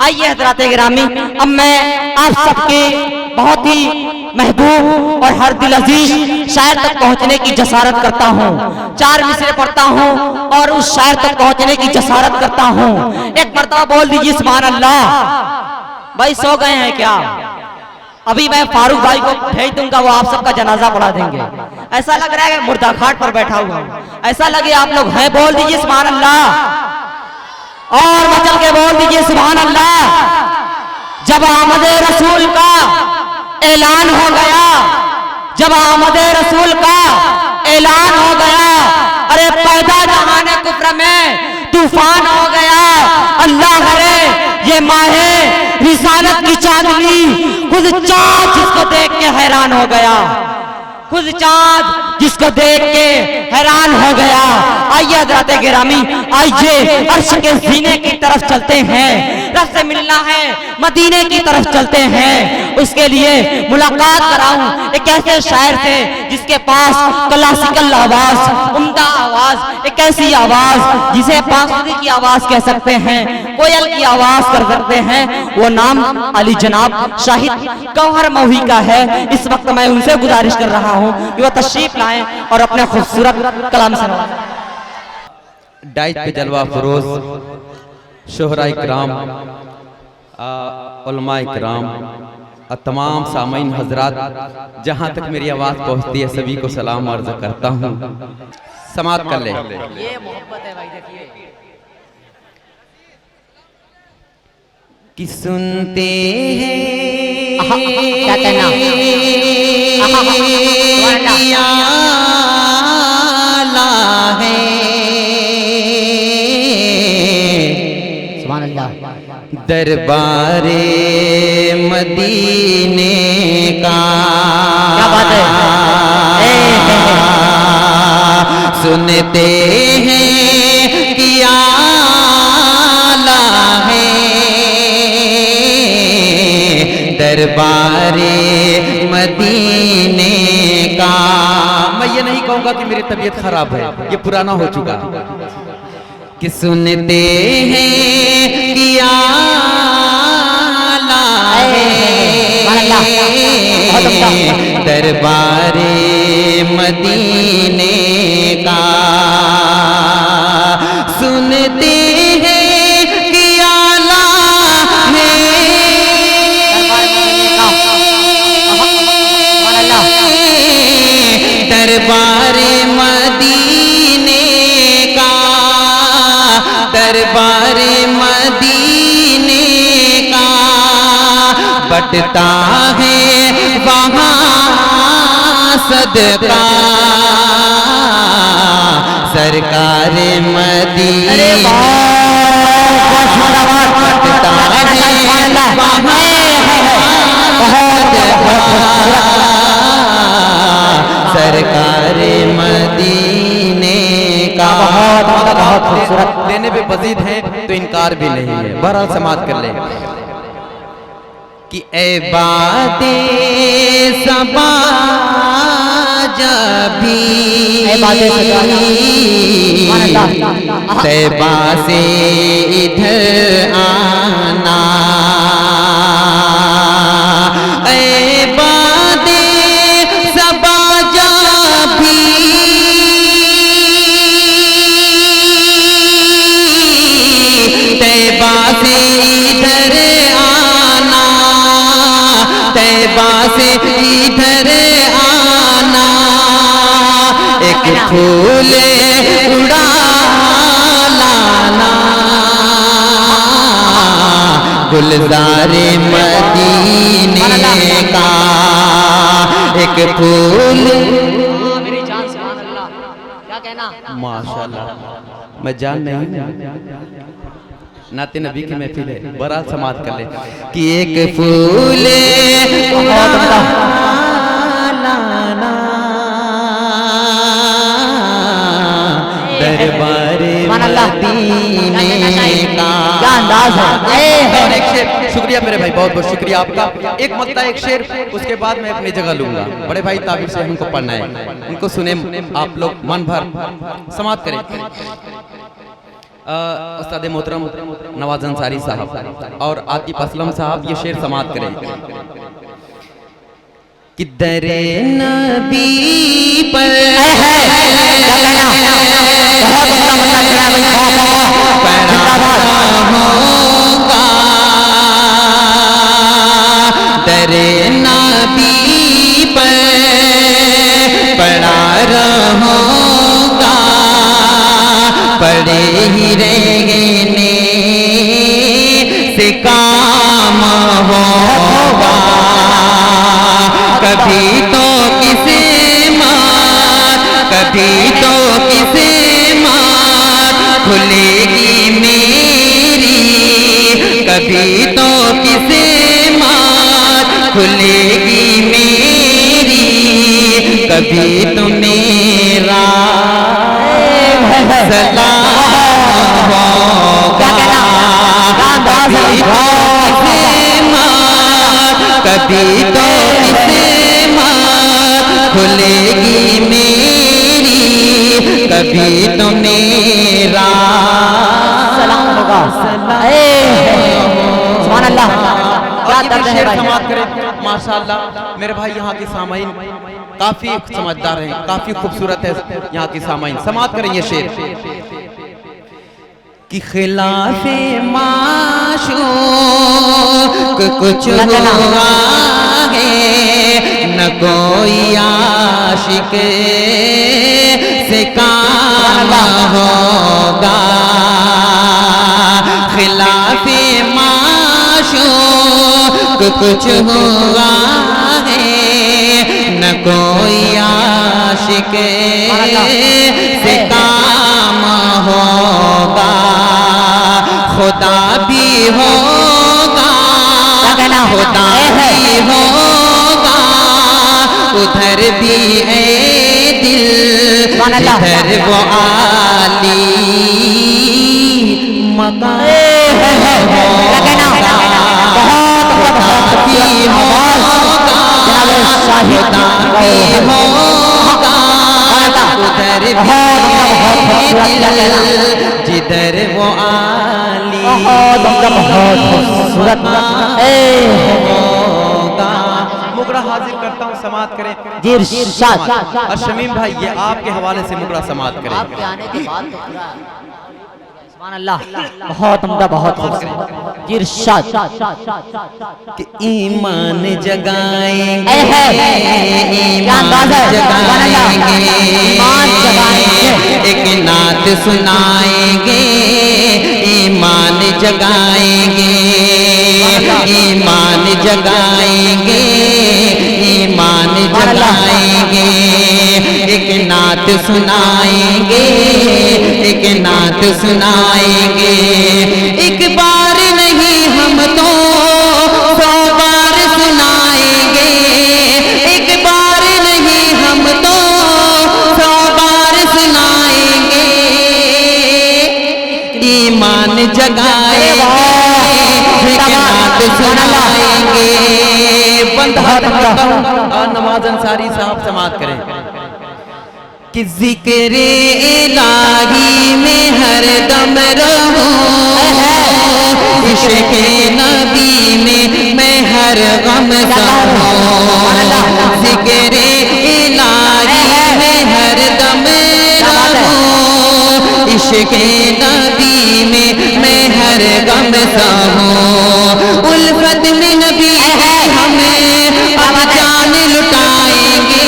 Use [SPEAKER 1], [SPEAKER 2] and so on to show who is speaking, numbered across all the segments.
[SPEAKER 1] आइए हज़रात गिरामी, अब मैं आप सबके बहुत ही महबूब और हर दिल अजीज शायर तक पहुंचने की जसारत करता हूं। 4 मिसरे पढ़ता हूं और उस शायर तक पहुंचने की जसारत करता हूं। एक मर्तबा बोल दीजिए सुभान अल्लाह। भाई सो गए हैं क्या? अभी मैं फारूक भाई को भेज दूंगा, वो आप सबका जनाजा पढ़ा देंगे। ऐसा लग रहा है कि मुर्दा खाट पर बैठा हुआ हूं, ऐसा लगे आप लोग हैं। बोल दीजिए सुभान अल्लाह और मचल के बोल दीजिए सुभान अल्लाह। जब आमदे रसूल का ऐलान हो गया, जब आमदे रसूल का ऐलान हो गया, अरे पैदा जहाने कुफ्र में तूफान हो गया। अल्लाह करे ये माहे रिसालत की चांदनी, खुद चाँद जिसको देख के हैरान हो गया, खुद चाँद जिसको देख के हैरान हो गया। आइए हज़रात गिरामी, आइए अर्श के सीने की तरफ चलते हैं, रब से मिलना है, मदीने की तरफ चलते हैं। उसके लिए मुलाकात कराऊं एक ऐसे शायर से जिसके पास क्लासिकल आवाज, उम्दा आवाज, एक ऐसी आवाज जिसे बांसुरी की आवाज कह सकते हैं, कोयल की आवाज कर सकते हैं। वो नाम अली जनाब शाहिद गौहर मौही का है। इस वक्त मैं उनसे गुजारिश कर रहा हूं कि वह तशरीफ लाएं और अपने खूबसूरत कलाम से
[SPEAKER 2] डाइट पे जलवा फरोज शोहरा इकराम, उलमा इकराम और तमाम सामीन हजरात, जहाँ तक मेरी आवाज़ पहुँचती है सभी को सलाम अर्ज करता हूँ। समाप्त कर ले।
[SPEAKER 1] ये मोहब्बत है भाई, देखिए
[SPEAKER 2] कि सुनते हैं
[SPEAKER 1] क्या कहना
[SPEAKER 2] है
[SPEAKER 1] सुभान अल्लाह।
[SPEAKER 2] दरबारे मदीने का
[SPEAKER 1] क्या बात है।
[SPEAKER 2] सुनते हैं कि आला है दरबारे मदीने का। मैं ये नहीं कहूँगा कि मेरी तबीयत खराब है, ये पुराना हो चुका। कि सुनते हैं कि आला है दरबारे मदीने का। सुनते हैं कि आला है दरबारे मदीने का, दरबारे मदीने का। बटता है वहाँ सदका सरकार मदीने, बटता है वहाँ सरकार मदीने का। बहुत खूबसूरत देने पे मजीद है तो इनकार भी नहीं है। बहरहाल समाप्त कर ले। कि ए बाते सबा जभी तैबा से इधर आना, ए बाते सबा जभी तैबा से इधर आना, तैबा से इधर आना। एक फूल उड़ा लाना गुलजारे मदीने का। एक फूल
[SPEAKER 1] मेरी जान सुभान अल्लाह। क्या कहना
[SPEAKER 2] माशाल्लाह। मैं जान नहीं नाते नबी की महफिल है। बरात समाप्त कर ले। कि एक फूल दरबारे मदीने का।
[SPEAKER 1] क्या अंदाज है।
[SPEAKER 2] और एक शेर, शुक्रिया मेरे भाई, बहुत बहुत शुक्रिया आपका। एक मक्ता एक शेर, उसके बाद मैं अपनी जगह लूंगा। बड़े भाई ताबीर से हमको पढ़ना है, उनको सुने आप लोग मन भर। समाप्त करें। उस्ताद मोहतरम नवाज अंसारी साहब और आतिफ असलम साहब ये शेर समाअत करें कि दरे नबी पर दरे नबी पर पड़ा रहूंगा, पड़े ही रहने से काम होगा, कभी तो किसे मार, कभी तो किसे मार खुलेगी मेरी, कभी तो किसे मार खुलेगी मेरी, कभी तो मेरा सलाम होगा, कभी तो किसे मार, कभी तो किसे मार खुलेगी मेरी, कभी तो मेरा
[SPEAKER 1] सलाम होगा। सुभान अल्लाह, क्या दर्द है भाई।
[SPEAKER 2] माशाअल्लाह मेरे भाई यहाँ की सामाइन काफी समझदार हैं, काफी खूबसूरत है यहाँ की सामाइन। समाअत करेंगे शेर कि खिलाफे माशूक कुछ हुआ है, न कोई आशिक से काम होगा, खिलाफे माशूक कुछ हुआ है, न कोई आशिक से काम होगा, खुदा भी होगा, खुदा भी होगा, उधर भी है दिल जिधर वो आली मकान होगा, खुदा भी होगा, खुदा भी होगा, उधर भी है दिल जिधर वो आली होगा। मुकरा हाजिर करता हूँ, समाअत करें
[SPEAKER 1] जी इरशाद।
[SPEAKER 2] और शमीम भाई ये आपके हवाले से मुकरा समाअत करें।
[SPEAKER 1] आपके आने के बाद तो पूरा सुभान अल्लाह, बहुत उम्दा, बहुत खूबसूरत। जी इरशाद
[SPEAKER 2] कि ईमान जगाएंगे,
[SPEAKER 1] ईमान
[SPEAKER 2] जगाएंगे,
[SPEAKER 1] ईमान जगाएंगे,
[SPEAKER 2] एक नात सुनाएंगे, ईमान जगाएंगे, ईमान जगाएंगे, ईमान जगाएंगे, एक नात सुनाएंगे, एक नात सुनाएंगे, एक बार नहीं हम तो 100 बार सुनाएंगे, एक बार नहीं हम तो 100 बार सुनाएंगे, ईमान जगाएंगे, एक नात सुनाएंगे। बंद नवाज अंसारी साहब समाअत करें कि जिक्रे इलाही में हर दम रहूं, इश्क़े नबी में मैं हर गम सहूं, जिक्रे इलाही में हर दम रहूं, इश्क़े नबी में मैं हर गम सहूं, उल्फत में नबी हमें अब जान लुटाएंगे,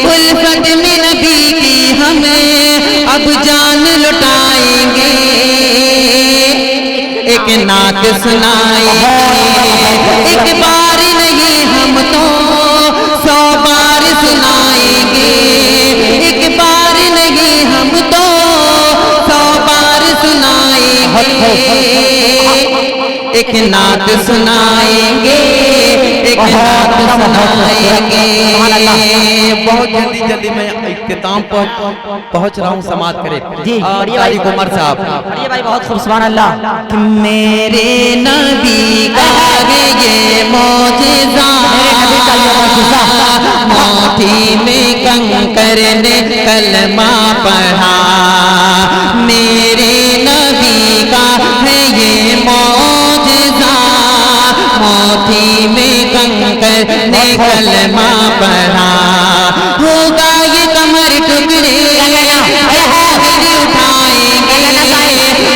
[SPEAKER 2] उल्फत में नबी की हमें अब जान लुटाएंगे, एक नात सुनाएंगे, एक बार नहीं हम तो 100 बार सुनाएंगे, एक बार नहीं हम तो 100 बार सुनाएंगे, एक नात सुनाएंगे, एक नात सुनाएंगे। बहुत जल्दी जल्दी मैं इख्तिताम पर पहुंच रहा हूँ, समाअत करें
[SPEAKER 1] जी
[SPEAKER 2] तारिक उमर साहब।
[SPEAKER 1] बढ़िया भाई, बहुत खूब सुभान अल्लाह।
[SPEAKER 2] कि मेरे नबी का ये मौजिज़ा, मोठी में कंकर ने कलमा पढ़ा, मेरे का है ये मौजज़ा, मोती में कंकर ने कलमा पढ़ा, होगा ये कमर टुकड़े उंगली उठाएंगे,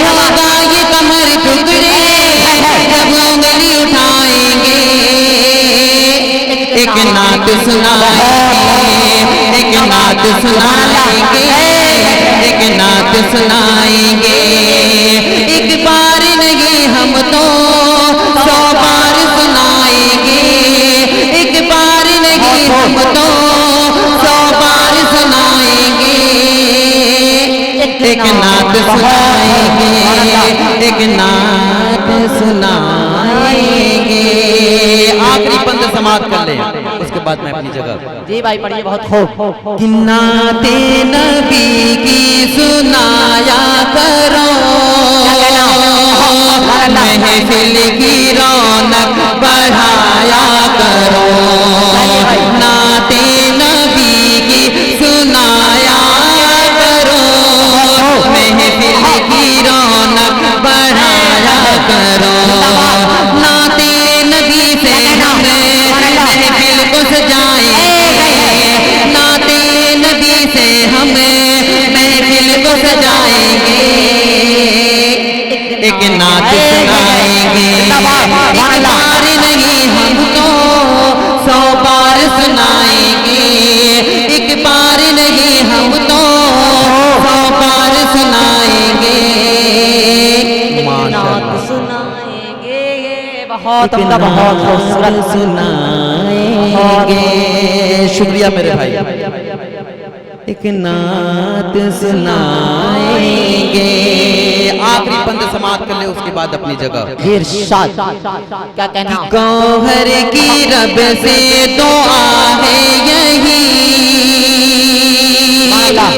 [SPEAKER 2] होगा ये कमर टुकड़े जब उंगली उठाएंगे। एक नात सुनाएंगे, एक नात सुनाएंगे, एक नात सुनाएंगे। एक बार नहीं हम तो 100 बार सुनाएंगे, एक बार नहीं हम तो 100 बार सुनाएंगे। एक नात सुनाएंगे, एक नात सुनाएंगे। आखिरी बंद समाप्त कर ले, उसके बाद मैं अपनी जगह।
[SPEAKER 1] जी भाई पढ़िए, बहुत खूब।
[SPEAKER 2] कि नाते नबी की सुनाया करो, महफिल की रौनक बढ़ाया करो। नाते नबी की सुनाया करो, महफिल की रौनक बढ़ाया करो। नाते नबी से हम महफिल को सजाएंगे, नाते नबी से हम महफिल को सजाएंगे। एक नात सुनाएंगे, एक बार नहीं हम तो 100 बार सुनाएंगे, एक बार नहीं हम तो 100 बार सुनाएंगे।
[SPEAKER 1] नात सुनाएंगे, बहुत उम्दा, बहुत खूबसूरत
[SPEAKER 2] सुनाएंगे। शुक्रिया मेरे भाई। एक नात सुनाएंगे। आखिरी बंद समाप्त कर ले, उसके बाद अपनी जगह।
[SPEAKER 1] इरशाद क्या कहना?
[SPEAKER 2] गौहर की रब से दुआ है यही,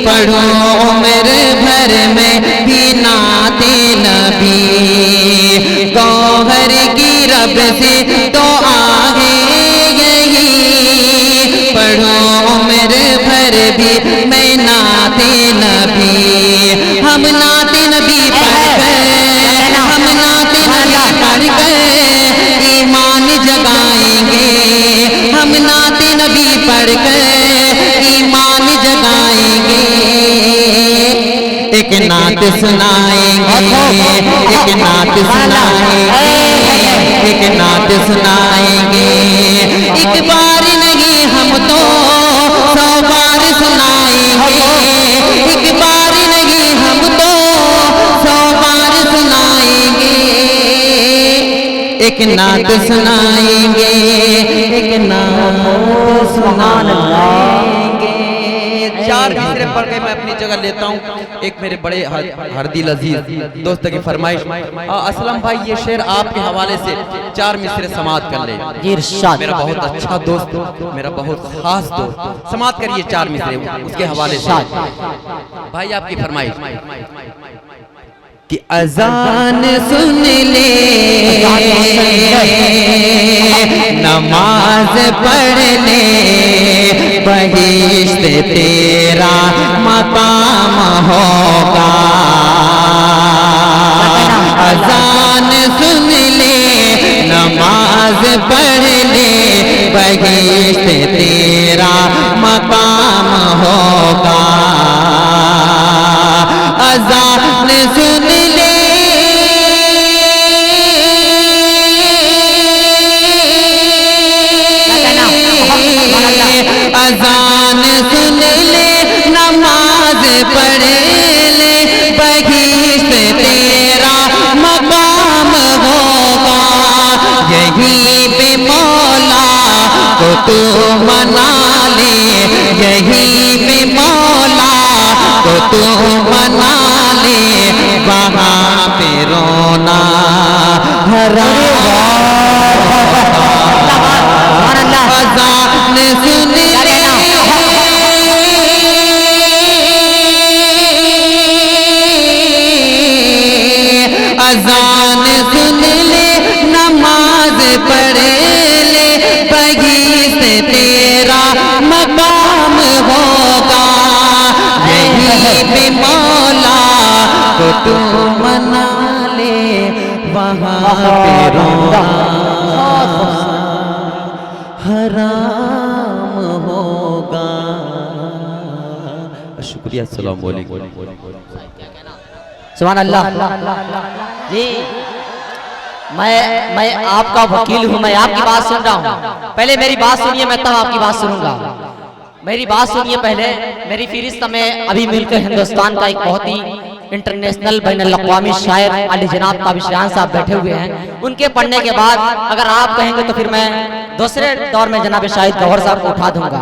[SPEAKER 2] पढ़ो उम्र भर में भी नाते नबी। गौहर की रब से दुआ है यही, पढ़ो उम्र भर भी मैं नाते नबी। हम नाते नबी पढ़ गए, हम नाते नबी पढ़ गए ईमान जगाएंगे। हम नाते नबी पढ़ गए ईमान जगाएंगे। एक नात सुनाएंगे, एक नात सुनाएंगे, एक नात सुनाएंगे। एक बार नहीं हम तो 100 बार सुनाएंगे, एक बार नहीं हम तो 100 बार सुनाएंगे। एक नात सुनाएंगे, एक नात सुनाएंगे। 4 मिसरे पढ़ के मैं अपनी जगह लेता हूँ। एक मेरे बड़े हरदिल अजीज दोस्त की फरमाइश, असलम भाई ये शेर आपके हवाले से 4 मिसरे समाप्त कर ले।
[SPEAKER 1] इरशाद।
[SPEAKER 2] मेरा बहुत अच्छा दोस्त, मेरा बहुत खास दोस्त, समाप्त करिए 4 मिसरे उसके हवाले से। भाई आपकी फरमाइश कि अजान सुन ले, नमाज पढ़ ले, बहिश्त तेरा मकाम होगा। अजान सुन ले, नमाज पढ़ ले, बहिश्त तेरा मकाम होगा। अजान सुन ले, अजान सुन ले, नमाज पढ़ ले, बहिश्त तेरा मकाम होगा। यहीं पे मौला को तू मना ले, यहीं पे मौला को तू मना ले, वहाँ पे रोना हराम। अज़ान सुन ले, अज़ान सुन ले, नमाज पढ़ ले, बहिश्त तेरा मकाम होगा। यहीं पे मौला को तू मना वाले वहाँ पे रोना हराम होगा। शुक्रिया, अस्सलाम वालेकुम।
[SPEAKER 1] सुभान अल्लाह जी। मैं आपका वकील हूँ, मैं आपकी बात सुन रहा हूँ। पहले मेरी बात सुनिए, मैं तब आपकी बात सुनूंगा। मेरी बात सुनिए पहले। मेरी फहरिस्त में अभी मिलकर हिंदुस्तान का एक बहुत ही इंटरनेशनल बैनुल-अक़वामी शायर अली जनाब ताबिशियान साहब बैठे हुए हैं। उनके पढ़ने के बाद अगर आप कहेंगे तो फिर मैं दूसरे दौर में जनाब शाहिद गौहर साहब को उठा दूंगा।